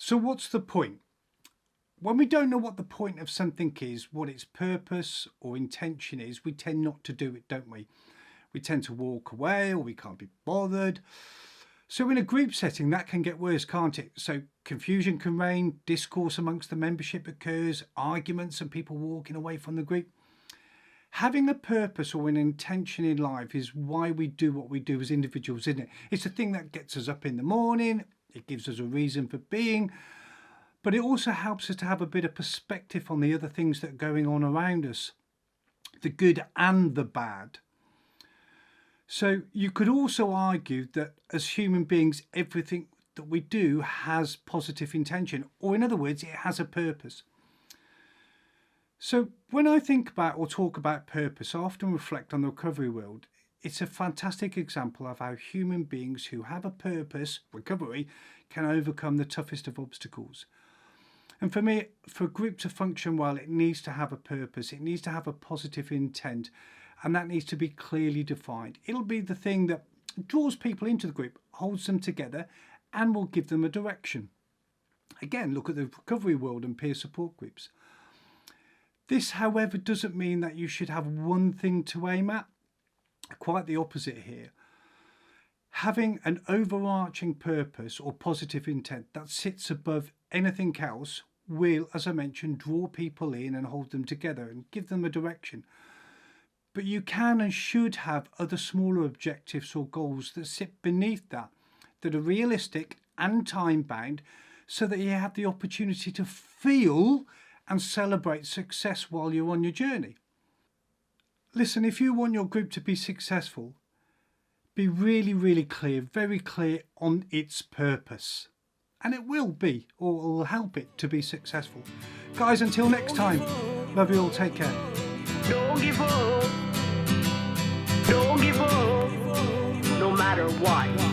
So what's the point? When we don't know what the point of something is, what its purpose or intention is, we tend not to do it, don't we? We tend to walk away, or we can't be bothered. So in a group setting, that can get worse, can't it? So confusion can reign, discourse amongst the membership occurs, arguments and people walking away from the group. Having a purpose or an intention in life is why we do what we do as individuals, isn't it? It's the thing that gets us up in the morning. It gives us a reason for being, but it also helps us to have a bit of perspective on the other things that are going on around us, the good and the bad. So you could also argue that as human beings, everything that we do has positive intention, or in other words, it has a purpose. So when I think about or talk about purpose, I often reflect on the recovery world. It's a fantastic example of how human beings who have a purpose, recovery, can overcome the toughest of obstacles. And for me, for a group to function well, it needs to have a purpose. It needs to have a positive intent, and that needs to be clearly defined. It'll be the thing that draws people into the group, holds them together, and will give them a direction. Again, look at the recovery world and peer support groups. This, however, doesn't mean that you should have one thing to aim at. Quite the opposite here. Having an overarching purpose or positive intent that sits above anything else will, as I mentioned, draw people in and hold them together and give them a direction. But you can and should have other smaller objectives or goals that sit beneath that are realistic and time-bound, so that you have the opportunity to feel and celebrate success while you're on your journey. Listen, if you want your group to be successful, be really, really clear, very clear on its purpose. And it will be, or it will help it to be successful. Guys, until next time, love you all, take care. Don't give up. Don't give up. No matter what.